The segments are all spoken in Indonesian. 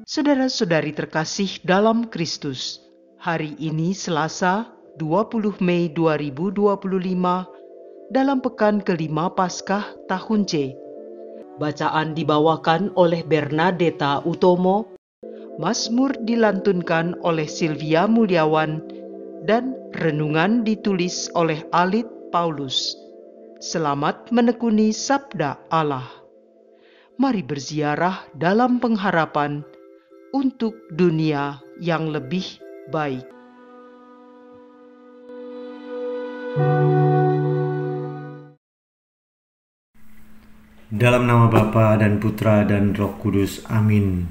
Saudara-saudari terkasih dalam Kristus, hari ini Selasa 20 Mei 2025 dalam pekan kelima Paskah tahun C. Bacaan dibawakan oleh Bernadetta Utomo, Mazmur dilantunkan oleh Silvia Mulyawan, dan renungan ditulis oleh Alit Paulus. Selamat menekuni Sabda Allah. Mari berziarah dalam pengharapan untuk dunia yang lebih baik. Dalam nama Bapa dan Putra dan Roh Kudus, amin.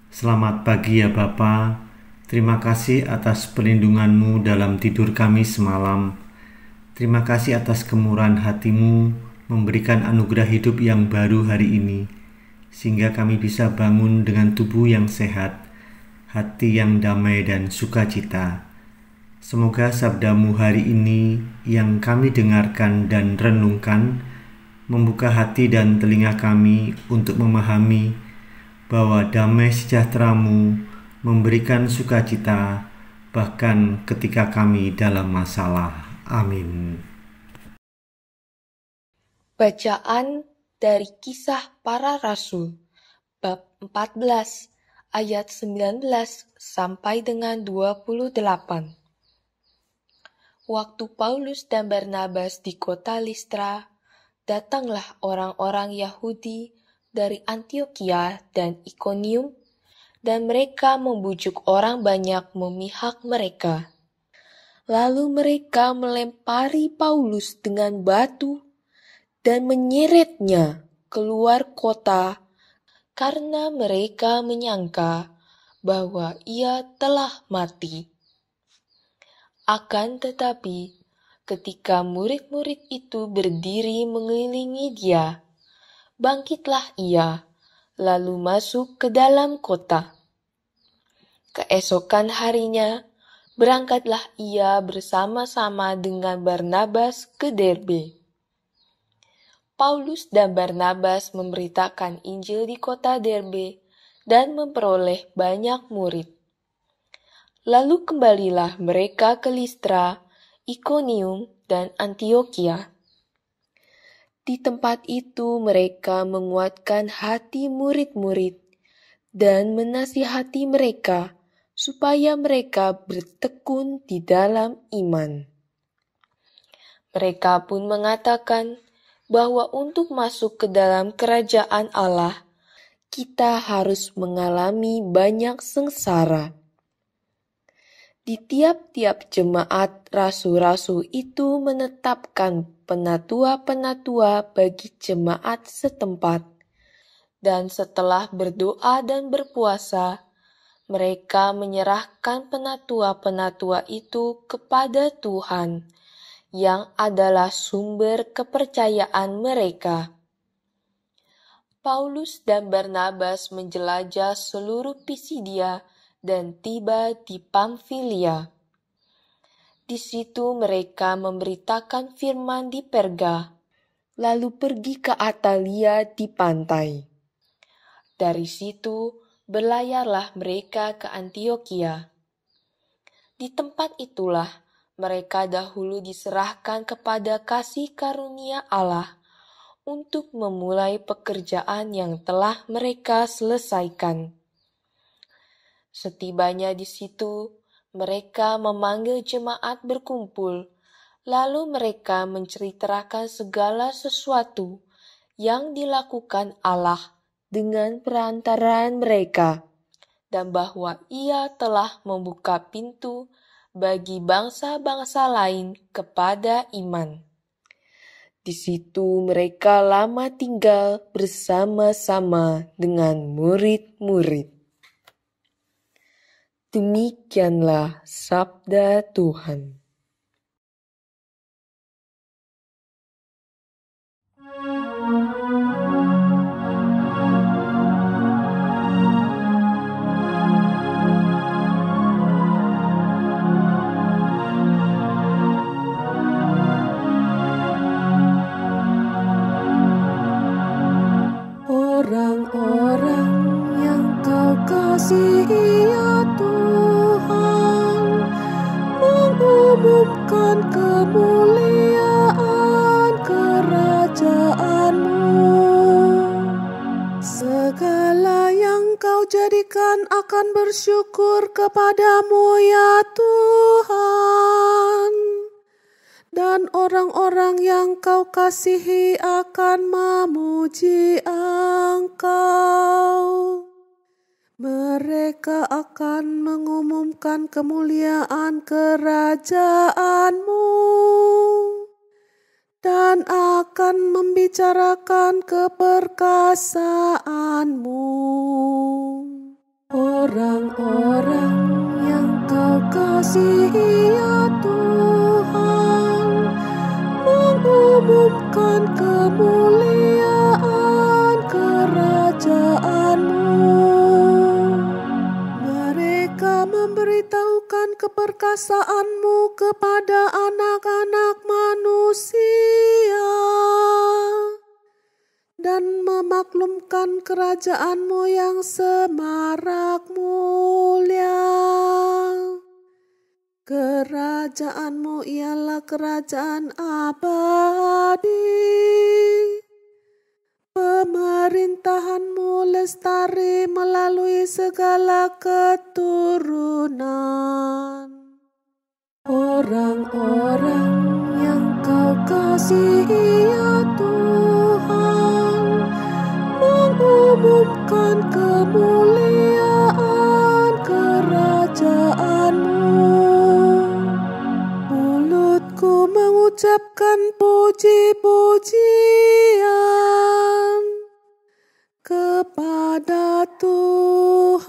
Selamat pagi ya Bapa. Terima kasih atas perlindungan-Mu dalam tidur kami semalam. Terima kasih atas kemurahan hati-Mu memberikan anugerah hidup yang baru hari ini, sehingga kami bisa bangun dengan tubuh yang sehat, hati yang damai dan sukacita. Semoga sabda-Mu hari ini yang kami dengarkan dan renungkan membuka hati dan telinga kami untuk memahami bahwa damai sejahtera-Mu memberikan sukacita bahkan ketika kami dalam masalah. Amin. Bacaan dari Kisah Para Rasul, bab 14, ayat 19 sampai dengan 28. Waktu Paulus dan Barnabas di kota Listra, datanglah orang-orang Yahudi dari Antiokhia dan Ikonium, dan mereka membujuk orang banyak memihak mereka. Lalu mereka melempari Paulus dengan batu dan menyeretnya keluar kota karena mereka menyangka bahwa ia telah mati. Akan tetapi, ketika murid-murid itu berdiri mengelilingi dia, bangkitlah ia, lalu masuk ke dalam kota. Keesokan harinya, berangkatlah ia bersama-sama dengan Barnabas ke Derbe. Paulus dan Barnabas memberitakan Injil di kota Derbe dan memperoleh banyak murid. Lalu kembalilah mereka ke Listra, Ikonium, dan Antiokhia. Di tempat itu mereka menguatkan hati murid-murid dan menasihati mereka supaya mereka bertekun di dalam iman. Mereka pun mengatakan bahwa untuk masuk ke dalam kerajaan Allah, kita harus mengalami banyak sengsara. Di tiap-tiap jemaat, rasul-rasul itu menetapkan penatua-penatua bagi jemaat setempat. Dan setelah berdoa dan berpuasa, mereka menyerahkan penatua-penatua itu kepada Tuhan, yang adalah sumber kepercayaan mereka. Paulus dan Barnabas menjelajah seluruh Pisidia dan tiba di Pamfilia. Di situ mereka memberitakan firman di Perga, lalu pergi ke Atalia di pantai. Dari situ berlayarlah mereka ke Antiokhia. Di tempat itulah mereka dahulu diserahkan kepada kasih karunia Allah untuk memulai pekerjaan yang telah mereka selesaikan. Setibanya di situ, mereka memanggil jemaat berkumpul, lalu mereka menceritakan segala sesuatu yang dilakukan Allah dengan perantaraan mereka, dan bahwa Ia telah membuka pintu bagi bangsa-bangsa lain kepada iman. Di situ mereka lama tinggal bersama-sama dengan murid-murid. Demikianlah sabda Tuhan. Orang-orang yang Kau kasih jadikan akan bersyukur kepadamu ya Tuhan. Dan orang-orang yang kau kasihi akan memuji Engkau. Mereka akan mengumumkan kemuliaan kerajaan-Mu dan akan membicarakan keperkasaan-Mu. Orang-orang yang kau kasihi ya Tuhan, mengumumkan kemuliaan kerajaan-Mu. Mereka memberitahukan keperkasaan-Mu kepada anak-anak manusia dan memaklumkan kerajaan-Mu yang semarak mulia. Kerajaan-Mu ialah kerajaan abadi. Pemerintahan-Mu lestari melalui segala keturunan. Orang-orang yang kau kasihi ya Tuhan, mengumumkan kemuliaan kerajaan-Mu. Mulutku mengucapkan puji-pujian kepada Tuhan,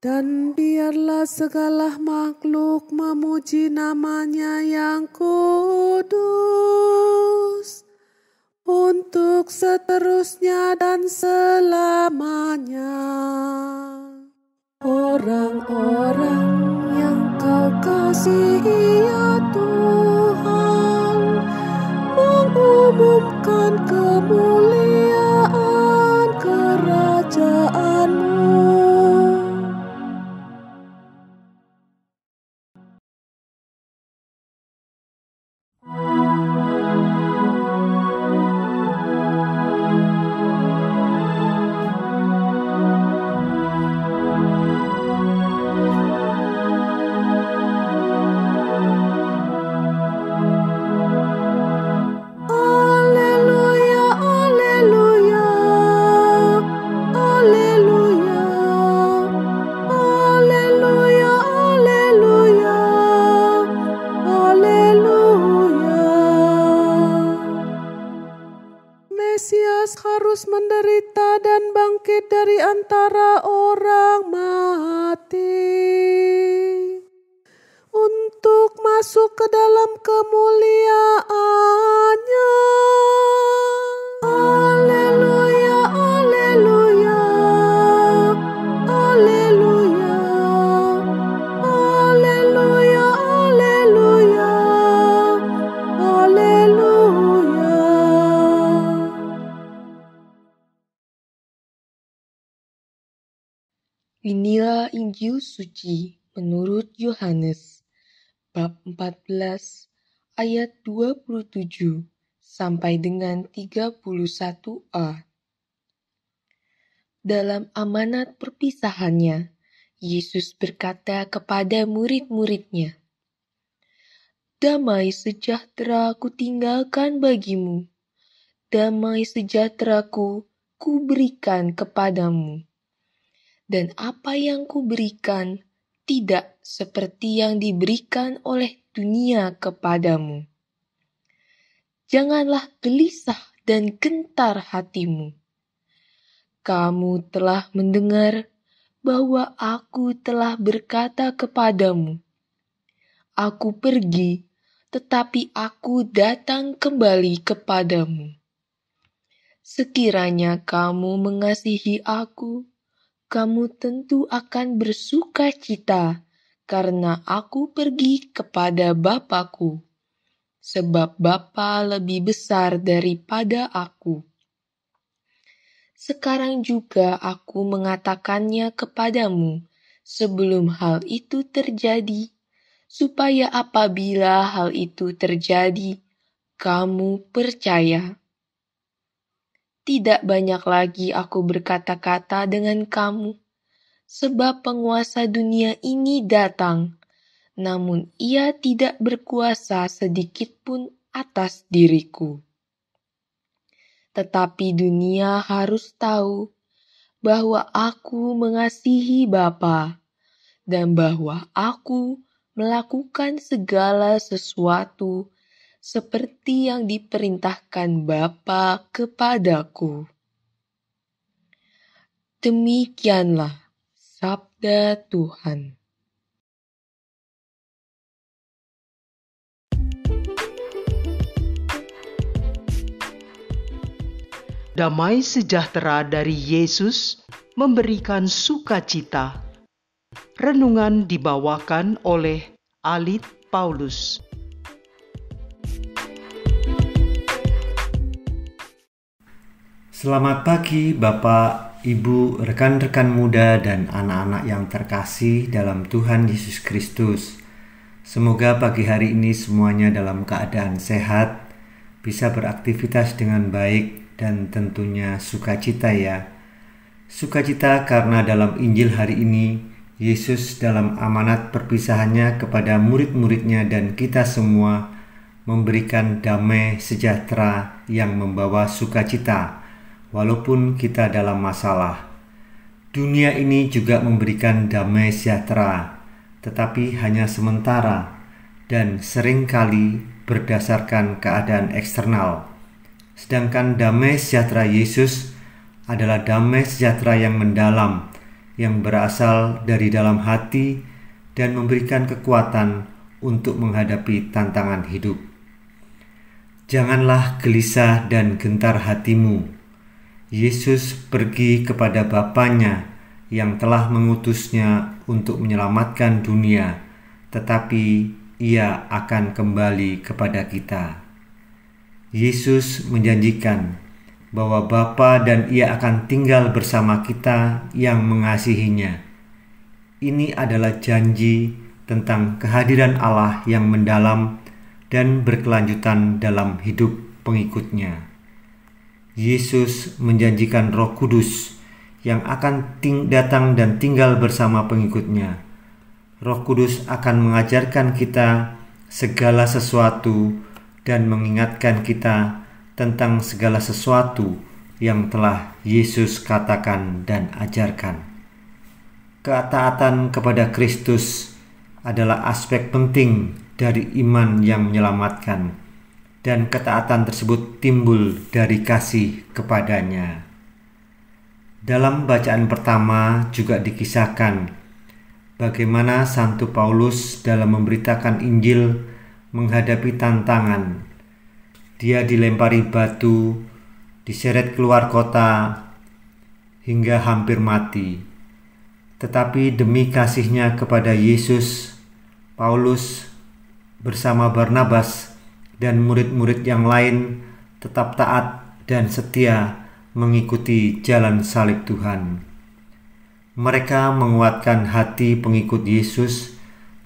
dan biarlah segala makhluk memuji nama-Nya yang kudus untuk seterusnya dan selamanya. Orang-orang yang kau kasihi ya Tuhan, mengumumkan kemuliaan kerajaan-Mu. Mesias harus menderita dan bangkit dari antara orang mati untuk masuk ke dalam kemuliaan-Nya. Haleluya, haleluya, haleluya, haleluya, haleluya, haleluya. Inilah Injil suci menurut Yohanes, bab 14, ayat 27 sampai dengan 31a. Dalam amanat perpisahannya, Yesus berkata kepada murid-murid-Nya, "Damai sejahtera kutinggalkan bagimu, damai sejahtera-Ku kuberikan kepadamu. Dan apa yang kuberikan tidak seperti yang diberikan oleh dunia kepadamu. Janganlah gelisah dan gentar hatimu. Kamu telah mendengar bahwa Aku telah berkata kepadamu, Aku pergi, tetapi Aku datang kembali kepadamu. Sekiranya kamu mengasihi Aku, kamu tentu akan bersuka cita karena Aku pergi kepada Bapa-Ku, sebab Bapa lebih besar daripada Aku. Sekarang juga Aku mengatakannya kepadamu sebelum hal itu terjadi, supaya apabila hal itu terjadi, kamu percaya. tidak banyak lagi aku berkata-kata dengan kamu, sebab penguasa dunia ini datang, namun ia tidak berkuasa sedikit pun atas diriku. Tetapi dunia harus tahu bahwa aku mengasihi Bapa, dan bahwa aku melakukan segala sesuatu seperti yang diperintahkan Bapa kepadaku. Demikianlah sabda Tuhan. Damai sejahtera dari Yesus memberikan sukacita. Renungan dibawakan oleh Alit Paulus. Selamat pagi Bapak, Ibu, rekan-rekan muda dan anak-anak yang terkasih dalam Tuhan Yesus Kristus. Semoga pagi hari ini semuanya dalam keadaan sehat, bisa beraktivitas dengan baik, dan tentunya sukacita ya. Sukacita karena dalam Injil hari ini, Yesus dalam amanat perpisahannya kepada murid-muridnya dan kita semua memberikan damai sejahtera yang membawa sukacita, walaupun kita dalam masalah. Dunia ini juga memberikan damai sejahtera, tetapi hanya sementara dan seringkali berdasarkan keadaan eksternal. Sedangkan damai sejahtera Yesus adalah damai sejahtera yang mendalam, yang berasal dari dalam hati dan memberikan kekuatan untuk menghadapi tantangan hidup. Janganlah gelisah dan gentar hatimu. Yesus pergi kepada Bapanya yang telah mengutusnya untuk menyelamatkan dunia, tetapi Ia akan kembali kepada kita. Yesus menjanjikan bahwa Bapa dan Ia akan tinggal bersama kita yang mengasihinya. Ini adalah janji tentang kehadiran Allah yang mendalam dan berkelanjutan dalam hidup pengikutnya. Yesus menjanjikan Roh Kudus yang akan datang dan tinggal bersama pengikutnya. Roh Kudus akan mengajarkan kita segala sesuatu dan mengingatkan kita tentang segala sesuatu yang telah Yesus katakan dan ajarkan. Ketaatan kepada Kristus adalah aspek penting dari iman yang menyelamatkan, dan ketaatan tersebut timbul dari kasih kepadanya. Dalam bacaan pertama juga dikisahkan bagaimana Santo Paulus dalam memberitakan Injil menghadapi tantangan. Dia dilempari batu, diseret keluar kota, hingga hampir mati. Tetapi demi kasihnya kepada Yesus, Paulus bersama Barnabas dan murid-murid yang lain tetap taat dan setia mengikuti jalan salib Tuhan. Mereka menguatkan hati pengikut Yesus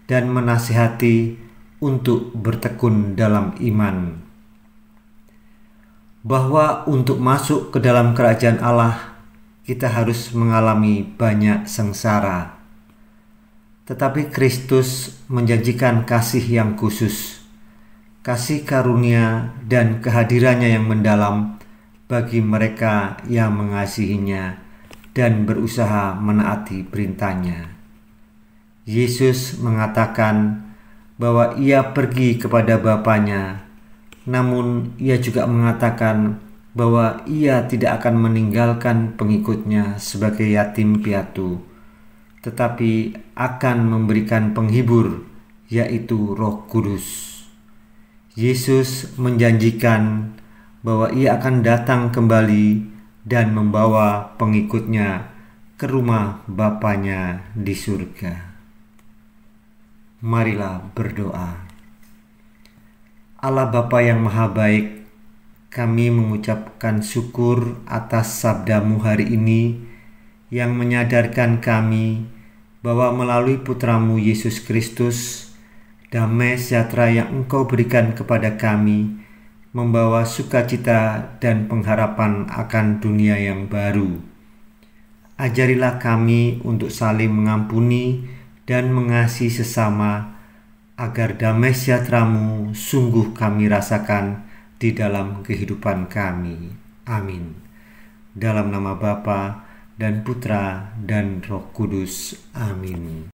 dan menasihati untuk bertekun dalam iman. Bahwa untuk masuk ke dalam kerajaan Allah, kita harus mengalami banyak sengsara. Tetapi Kristus menjanjikan kasih yang khusus, kasih karunia dan kehadirannya yang mendalam bagi mereka yang mengasihinya dan berusaha menaati perintahnya. Yesus mengatakan bahwa Ia pergi kepada Bapanya, namun Ia juga mengatakan bahwa Ia tidak akan meninggalkan pengikutnya sebagai yatim piatu, tetapi akan memberikan penghibur, yaitu Roh Kudus. Yesus menjanjikan bahwa Ia akan datang kembali dan membawa pengikutnya ke rumah Bapanya di surga. Marilah berdoa. Allah Bapa yang Maha Baik, kami mengucapkan syukur atas sabda-Mu hari ini yang menyadarkan kami bahwa melalui Putra-Mu Yesus Kristus, damai sejahtera yang Engkau berikan kepada kami membawa sukacita dan pengharapan akan dunia yang baru. Ajarilah kami untuk saling mengampuni dan mengasihi sesama, agar damai sejahtera-Mu sungguh kami rasakan di dalam kehidupan kami. Amin. Dalam nama Bapa dan Putra dan Roh Kudus. Amin.